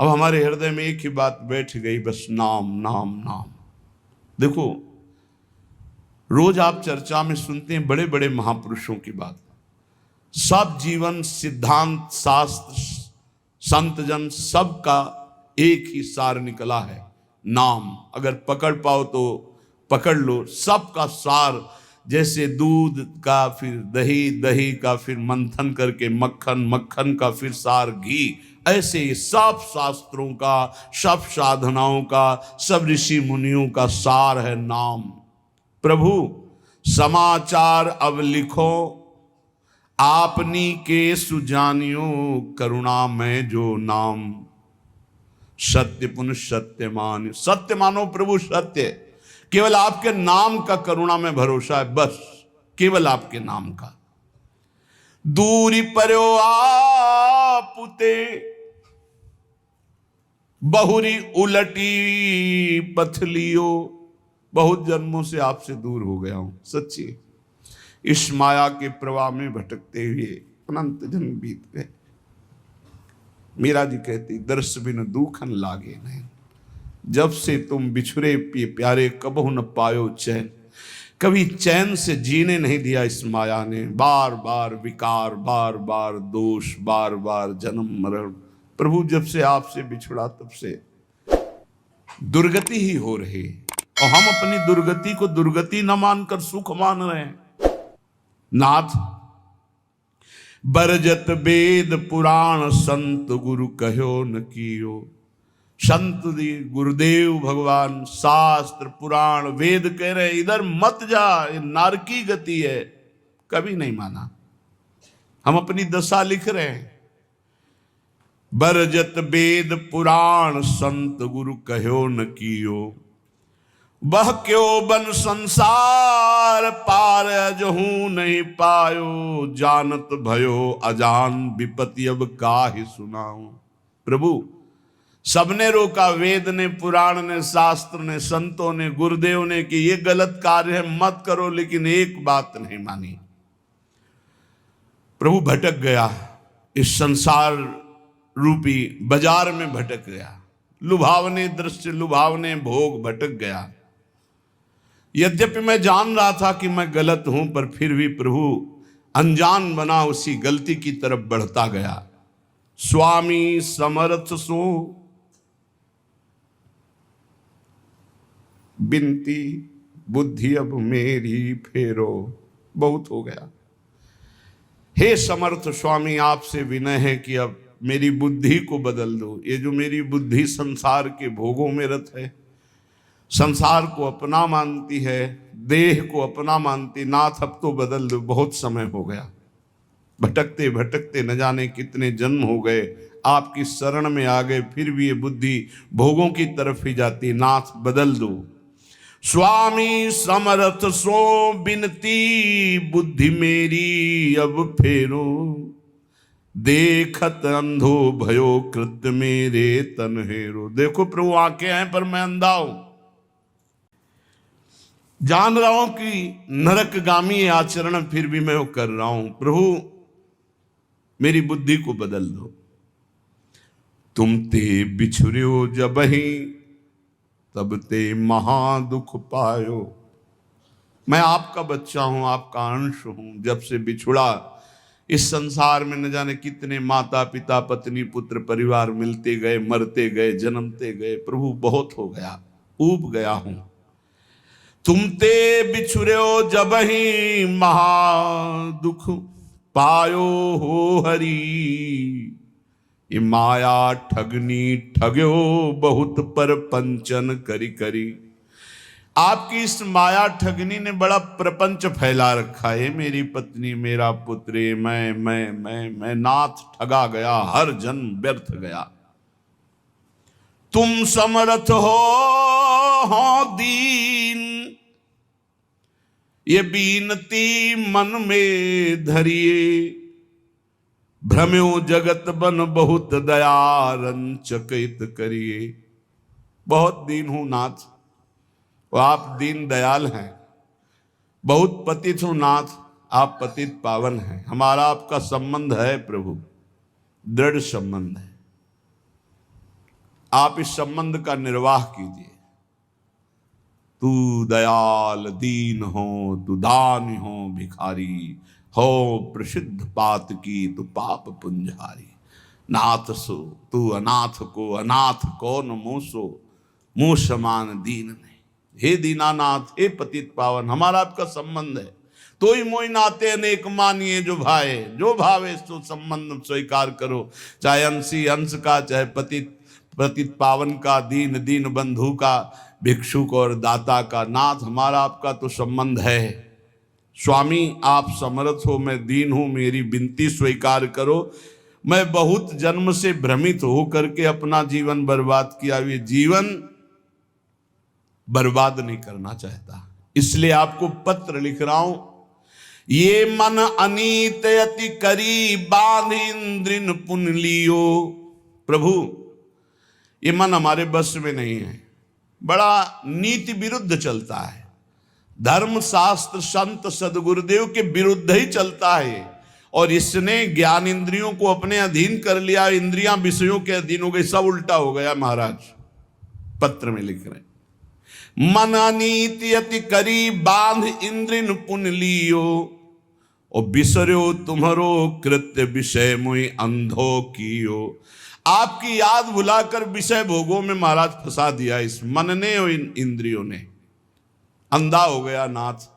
अब हमारे हृदय में एक ही बात बैठ गई, बस नाम नाम नाम। देखो, रोज आप चर्चा में सुनते हैं बड़े बड़े महापुरुषों की बात, सब जीवन सिद्धांत शास्त्र संत जन सबका एक ही सार निकला है, नाम। अगर पकड़ पाओ तो पकड़ लो, सबका सार। जैसे दूध का फिर दही, दही का फिर मंथन करके मक्खन, मक्खन का फिर सार घी, ऐसे ही सब शास्त्रों का, सब साधनाओं का, सब ऋषि मुनियों का सार है नाम। प्रभु समाचार अब लिखो, आपनी के सुजानियो, करुणा में जो नाम। सत्य पुनः सत्य मान, सत्य मानो प्रभु सत्य। केवल आपके नाम का करुणा में भरोसा है, बस केवल आपके नाम का। दूरी पर्यो आपुते, बहुरी उलटी पथलियो। बहुत जन्मों से आपसे दूर हो गया हूं, सच्ची। इस माया के प्रवाह में भटकते हुए अनंत जन्म बीत गए। मीरा जी कहती, दर्श बिन दुखन लागे नहीं, जब से तुम बिछुरे प्यारे कबहु न पायो चैन। कभी चैन से जीने नहीं दिया इस माया ने, बार बार विकार, बार बार दोष, बार बार जन्म मरण। प्रभु जब से आपसे बिछुड़ा तब से दुर्गति ही हो रही, और हम अपनी दुर्गति को दुर्गति न मानकर सुख मान रहे हैं। नाथ बरजत वेद पुराण, संत गुरु कहो न कियो। संत गुरुदेव भगवान शास्त्र पुराण वेद कह रहे इधर मत जा, ये नारकी गति है, कभी नहीं माना। हम अपनी दशा लिख रहे हैं। बरजत वेद पुराण, संत गुरु कहो न कियो। बह क्यों बन संसार पार, अजहू नहीं पायो। जानत भयो अजान विपत्ति, अब काहे सुनाऊं। प्रभु सबने रोका, वेद ने, पुराण ने, शास्त्र ने, संतों ने, गुरुदेव ने कि ये गलत कार्य है, मत करो, लेकिन एक बात नहीं मानी। प्रभु भटक गया, इस संसार रूपी बाजार में भटक गया, लुभावने दृश्य, लुभावने भोग, भटक गया। यद्यपि मैं जान रहा था कि मैं गलत हूं, पर फिर भी प्रभु अनजान बना उसी गलती की तरफ बढ़ता गया। स्वामी समर्थ सो बिनती, बुद्धि अब मेरी फेरो। बहुत हो गया, हे समर्थ स्वामी, आपसे विनय है कि अब मेरी बुद्धि को बदल दो। ये जो मेरी बुद्धि संसार के भोगों में रत है, संसार को अपना मानती है, देह को अपना मानती, नाथ अब तो बदल दो। बहुत समय हो गया, भटकते भटकते न जाने कितने जन्म हो गए, आपकी शरण में आ गए, फिर भी ये बुद्धि भोगों की तरफ ही जाती। नाथ बदल दो। स्वामी समर्थ सो बिनती, बुद्धि मेरी अब फेरो। देखत अंधो भयो कृत्य, मेरे तन हेरो। देखो प्रभु आंखें हैं पर मैं अंधा हूं, जान रहा हूं कि नरकगामी आचरण फिर भी मैं वो कर रहा हूं। प्रभु मेरी बुद्धि को बदल दो। तुम ते बिछुर्यो जबहि, तब ते महा दुख पायो। मैं आपका बच्चा हूं, आपका अंश हूं। जब से बिछुड़ा, इस संसार में न जाने कितने माता पिता, पत्नी, पुत्र, परिवार मिलते गए, मरते गए, जन्मते गए। प्रभु बहुत हो गया, ऊब गया हूं। तुम ते बिछुर्यो जबहि, महा दुख पायो हो हरि। ये माया ठगनी ठग्यो, बहुत पर पंचन करी करी। आपकी इस माया ठगनी ने बड़ा प्रपंच फैला रखा है। मेरी पत्नी, मेरा पुत्र, मैं नाथ ठगा गया, हर जन्म व्यर्थ गया। तुम समर्थ हो दीन, ये बीनती मन में धरिए। भ्रम्यो जगत बन बहुत दया, रंचकित करिए। बहुत दीन हूं नाथ, आप दीन दयाल हैं। बहुत पतित हूं नाथ, आप पतित पावन हैं। हमारा आपका संबंध है प्रभु, दृढ़ संबंध है। आप इस संबंध का निर्वाह कीजिए। तू दयाल दीन हो, तू दानी हो भिखारी, हो प्रसिद्ध पात की तू पाप पुंजारी। नाथ सो तू अनाथ को अनाथ कौन मोसो, मुँह समान दीन नहीं। हे दीनानाथ, हे पतित पावन, हमारा आपका संबंध है। तो ही मोई नाते अनेक मानिए जो भाए, जो भावे सो संबंध स्वीकार करो। चाहे अंशी अंश का, चाहे पतित पावन का, दीन दीन बंधु का, भिक्षुक और दाता का। नाथ, हमारा आपका तो संबंध है। स्वामी, आप समर्थ हो, मैं दीन हूं, मेरी विनती स्वीकार करो। मैं बहुत जन्म से भ्रमित हो करके अपना जीवन बर्बाद किया, ये जीवन बर्बाद नहीं करना चाहता, इसलिए आपको पत्र लिख रहा हूं। ये मन अनीत अति करी, बांध इंद्रिन पुन लियो। प्रभु, ये मन हमारे बस में नहीं है, बड़ा नीति विरुद्ध चलता है, धर्म शास्त्र संत सदगुरुदेव के विरुद्ध ही चलता है। और इसने ज्ञान इंद्रियों को अपने अधीन कर लिया, इंद्रियां विषयों के अधीन हो गई, सब उल्टा हो गया। महाराज पत्र में लिख रहे हैं, मन अनीति अति करी, बांध इंद्रिन पुन लियो। और बिसरो तुम्हारो कृत्य, विषय मुई अंधो कियो। आपकी याद भुलाकर विषय भोगों में महाराज फंसा दिया इस मन ने और इन इंद्रियों ने। अंधा हो गया नाथ,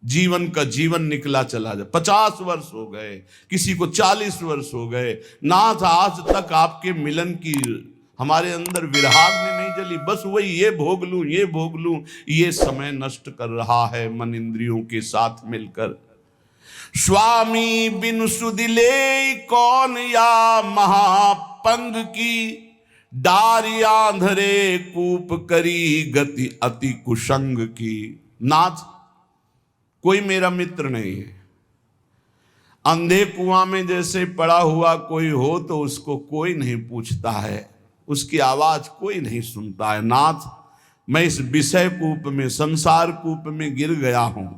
जीवन का जीवन निकला चला जाए। 50 वर्ष हो गए, किसी को 40 वर्ष हो गए। नाथ, आज तक आपके मिलन की हमारे अंदर विरहाग्नि नहीं जली, बस वही ये भोग लूं, ये भोग लूं। ये समय नष्ट कर रहा है मन इंद्रियों के साथ मिलकर। स्वामी बिनु सुदिले कौन, या महापंग की, डारी आंधरे कूप करी, गति अति कुसंग की। नाथ, कोई मेरा मित्र नहीं है। अंधे कुआं में जैसे पड़ा हुआ कोई हो तो उसको कोई नहीं पूछता है, उसकी आवाज कोई नहीं सुनता है। नाथ, मैं इस विषय कूप में, संसार कूप में गिर गया हूं,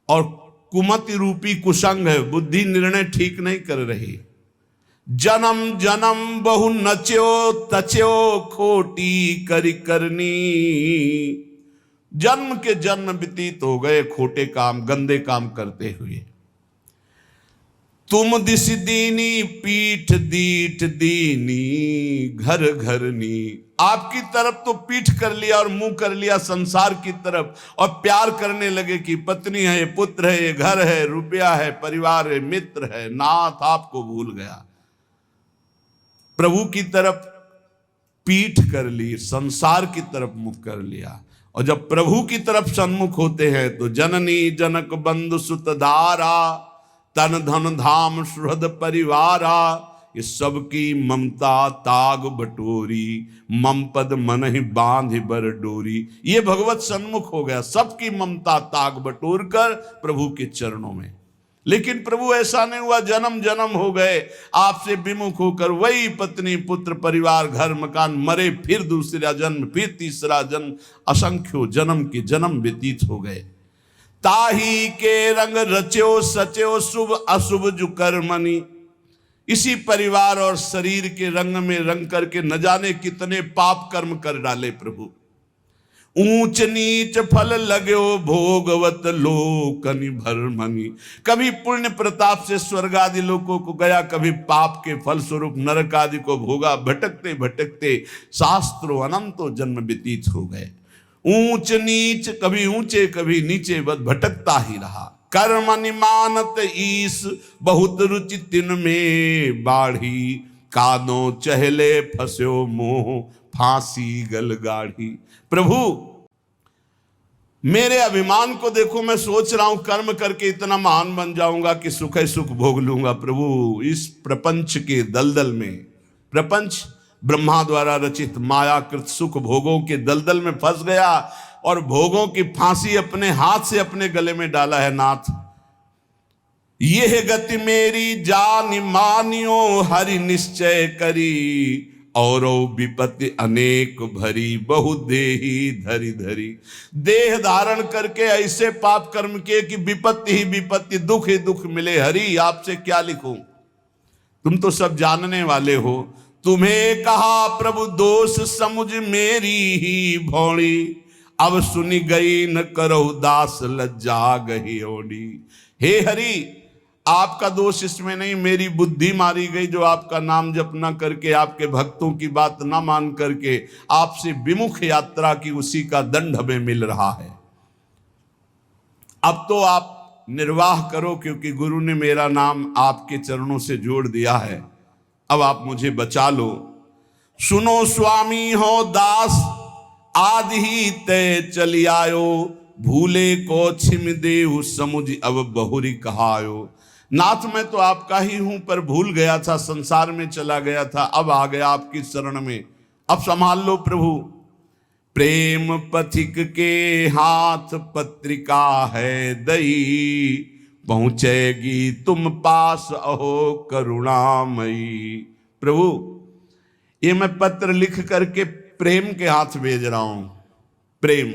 और कुमति रूपी कुसंग है, बुद्धि निर्णय ठीक नहीं कर रही। जन्म जन्म बहु नच्यो तच्यो, खोटी करी करनी। जन्म के जन्म व्यतीत हो गए खोटे काम, गंदे काम करते हुए। तुम दिस दीनी, पीठ दीठ दीनी, घर घरनी। आपकी तरफ तो पीठ कर लिया और मुंह कर लिया संसार की तरफ, और प्यार करने लगे कि पत्नी है, पुत्र है, घर है, रुपया है, परिवार है, मित्र है। नाथ, आपको भूल गया। प्रभु की तरफ पीठ कर ली, संसार की तरफ मुख कर लिया। और जब प्रभु की तरफ सन्मुख होते हैं तो जननी जनक बंधु सुत धारा, तन धन धाम सुहृद परिवारा। ये सबकी ममता ताग बटोरी, मम पद मन ही बांध बर डोरी। ये भगवत सन्मुख हो गया, सबकी ममता ताग बटोर कर प्रभु के चरणों में। लेकिन प्रभु ऐसा नहीं हुआ, जन्म जन्म हो गए आपसे विमुख होकर, वही पत्नी पुत्र परिवार घर मकान, मरे फिर दूसरा जन्म, फिर तीसरा जन्म, असंख्यों जन्म के जन्म व्यतीत हो गए। ताही के रंग रच्यो सच्यो, शुभ अशुभ जु कर्मनि। इसी परिवार और शरीर के रंग में रंग करके न जाने कितने पाप कर्म कर डाले प्रभु। ऊंच नीच फल लगो भोगवत लोकनि भरमनि। कभी पुण्य प्रताप से स्वर्ग आदि लोकों को गया, कभी पाप के फल स्वरूप नरक आदि को भोगा। भटकते भटकते शास्त्रों अनंतों जन्म व्यतीत हो गए। ऊंच नीच, कभी ऊंचे कभी नीचे, बस भटकता ही रहा। कर्म निमानत ईस, बहुत रुचि तिन में बाढ़ी। कादों चहले फस्यो मोह, फांसी गल गाढ़ी। प्रभु, मेरे अभिमान को देखो, मैं सोच रहा हूं कर्म करके इतना महान बन जाऊंगा कि सुख ही सुख भोग लूंगा। प्रभु, इस प्रपंच के दलदल में, प्रपंच ब्रह्मा द्वारा रचित मायाकृत सुख भोगों के दलदल में फंस गया, और भोगों की फांसी अपने हाथ से अपने गले में डाला है। नाथ, यह गति मेरी जान मानियो, हरि निश्चय करी। और विपत्ति अनेक भरी, बहु देही धरी धरी। देह धारण करके ऐसे पाप कर्म किए कि विपत्ति ही विपत्ति, दुख ही दुख मिले। हरि, आपसे क्या लिखूं, तुम तो सब जानने वाले हो। तुम्हें कहा प्रभु दोष समुझ मेरी ही भौड़ी, अब सुनी गई न करो दास लज्जा गही ओडी। हे हरि, आपका दोष इसमें नहीं, मेरी बुद्धि मारी गई जो आपका नाम जप न करके, आपके भक्तों की बात ना मान करके आपसे विमुख यात्रा की, उसी का दंड हमें मिल रहा है। अब तो आप निर्वाह करो, क्योंकि गुरु ने मेरा नाम आपके चरणों से जोड़ दिया है, अब आप मुझे बचा लो। सुनो स्वामी हो दास आदि ही तय चली आयो, भूले को छिम देहु समुझ अब बहुरी कहायो। नाथ मैं तो आपका ही हूं, पर भूल गया था, संसार में चला गया था, अब आ गया आपकी शरण में, अब संभाल लो प्रभु। प्रेम पथिक के हाथ पत्रिका है दई, पहुंचेगी तुम पास अहो करुणामयी। प्रभु ये मैं पत्र लिख करके प्रेम के हाथ भेज रहा हूं। प्रेम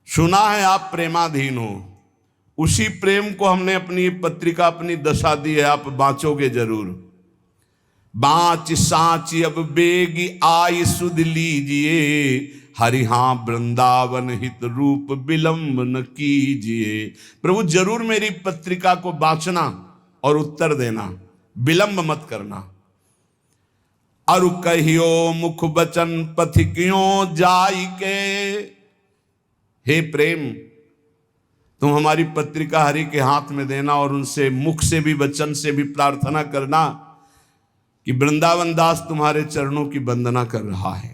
सुना है आप प्रेमाधीन हो, उसी प्रेम को हमने अपनी पत्रिका, अपनी दशा दी है, आप बांचोगे जरूर। बाँच साँच अब बेगी आई सुध लीजिए, हरिहा वृंदावन हित रूप विलंब न कीजिए। प्रभु जरूर मेरी पत्रिका को बांचना और उत्तर देना, विलंब मत करना। अरु कहियो मुख बचन पथिकियों जाई के। हे प्रेम, तुम हमारी पत्रिका हरि के हाथ में देना और उनसे मुख से भी वचन से भी प्रार्थना करना कि वृंदावन दास तुम्हारे चरणों की वंदना कर रहा है।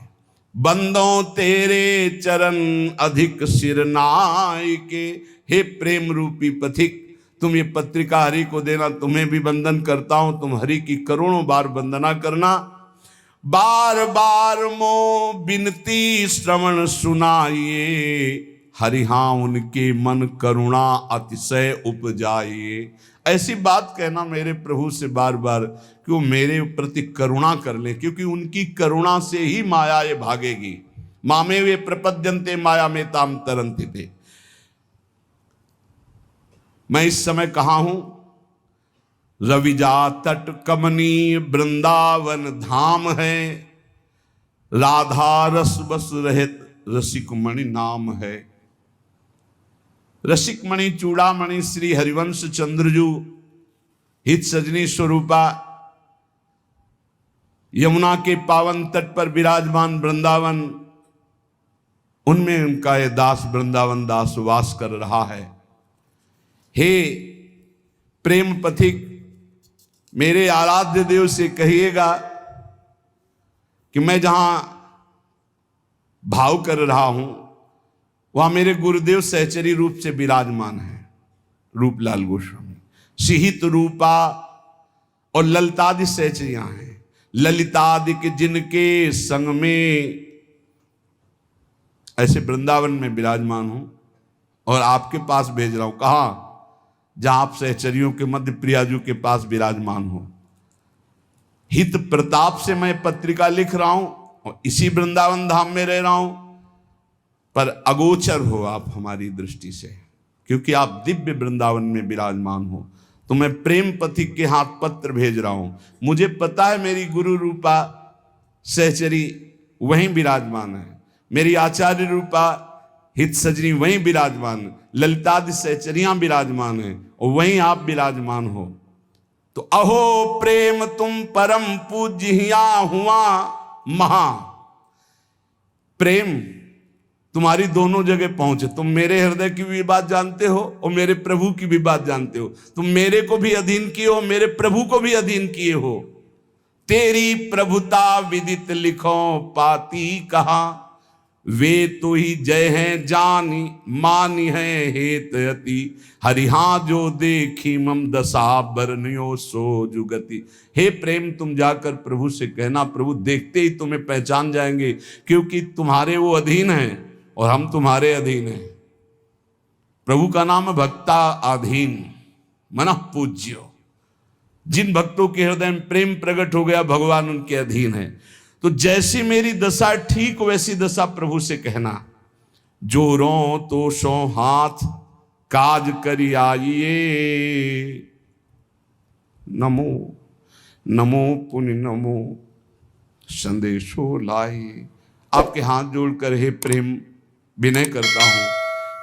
बंदों तेरे चरण अधिक सिर नाय के। हे प्रेम रूपी पथिक, तुम ये पत्रिका हरि को देना, तुम्हें भी वंदन करता हूं, तुम हरि की करोड़ों बार वंदना करना। बार बार मो बिनती श्रवण सुनाइए, हरिहा उनके मन करुणा अतिशय उपजाइए। ऐसी बात कहना मेरे प्रभु से बार बार कि वो मेरे प्रति करुणा कर ले, क्योंकि उनकी करुणा से ही माया ये भागेगी। मामे वे प्रपद्यन्ते माया में ताम तरन्ति थे। मैं इस समय कहाँ हूं? रविजा तट कमनीय वृंदावन धाम है, राधा रस बस रहित रसिक मणि नाम है। रसिक मणि चूड़ामणि श्री हरिवंश चंद्रजू हित सजनी स्वरूपा यमुना के पावन तट पर विराजमान वृंदावन, उनमें उनका ये दास वृंदावन दास वास कर रहा है। हे प्रेम पथिक, मेरे आराध्य देव से कहिएगा कि मैं जहां भाव कर रहा हूं वहां मेरे गुरुदेव सहचरी रूप से विराजमान है, रूपलाल गोस्वामी। सिहित रूपा और ललितादि सहचरियां हैं, ललितादि के जिनके संग में ऐसे वृंदावन में विराजमान हूं और आपके पास भेज रहा हूं। कहा? जहां आप सहचरियों के मध्य प्रियाजू के पास विराजमान हो। हित प्रताप से मैं पत्रिका लिख रहा हूं और इसी वृंदावन धाम में रह रहा हूं, पर अगोचर हो आप हमारी दृष्टि से, क्योंकि आप दिव्य वृंदावन में विराजमान हो। तो मैं प्रेम पथिक के हाथ पत्र भेज रहा हूं। मुझे पता है मेरी गुरु रूपा सहचरी वहीं विराजमान है, मेरी आचार्य रूपा हित सजनी वहीं विराजमान, ललितादि सहचरियां विराजमान हैं और वहीं आप विराजमान हो। तो अहो प्रेम तुम परम पूज्या हुआ महा। प्रेम तुम्हारी दोनों जगह पहुंचे। तुम मेरे हृदय की भी बात जानते हो और मेरे प्रभु की भी बात जानते हो। तुम मेरे को भी अधीन किए हो, मेरे प्रभु को भी अधीन किए हो। तेरी प्रभुता विदित लिखो पाती कहा, वे तो ही जय हैं जानी मानी है हेत यति, हरिहा जो देखी मम दशा बरनियो सो जुगति। हे प्रेम, तुम जाकर प्रभु से कहना, प्रभु देखते ही तुम्हें पहचान जाएंगे, क्योंकि तुम्हारे वो अधीन हैं और हम तुम्हारे अधीन हैं। प्रभु का नाम भक्ता अधीन मनः पूज्यो। जिन भक्तों के हृदय में प्रेम प्रकट हो गया, भगवान उनके अधीन है। तो जैसी मेरी दशा ठीक वैसी दशा प्रभु से कहना। जोरों तो सो हाथ काज करी आइए, नमो नमो पुनि नमो संदेशो लाए। आपके हाथ जोड़कर हे प्रेम विनय करता हूं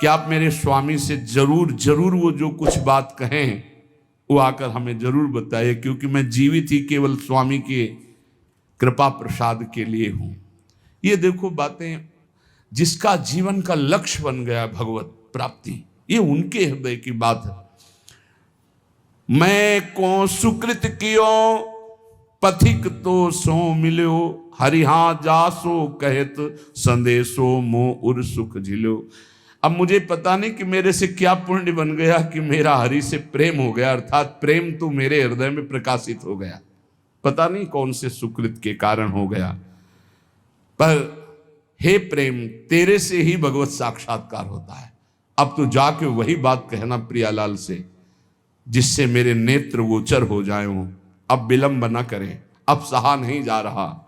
कि आप मेरे स्वामी से जरूर जरूर वो जो कुछ बात कहें वो आकर हमें जरूर बताइए, क्योंकि मैं जीवित ही केवल स्वामी के कृपा प्रसाद के लिए हूं। ये देखो बातें, जिसका जीवन का लक्ष्य बन गया भगवत प्राप्ति, ये उनके हृदय की बात है। मैं को सुकृत कियो पथिक तो सो मिलो, हरिहा जासो कहत संदेशो मो उर सुख झिलो। अब मुझे पता नहीं कि मेरे से क्या पुण्य बन गया कि मेरा हरि से प्रेम हो गया, अर्थात प्रेम तो मेरे हृदय में प्रकाशित हो गया। पता नहीं कौन से सुकृत के कारण हो गया, पर हे प्रेम, तेरे से ही भगवत साक्षात्कार होता है। अब तो जाके वही बात कहना प्रियालाल से, जिससे मेरे नेत्र गोचर हो जाए। अब विलंब न करें, अब सहा नहीं जा रहा।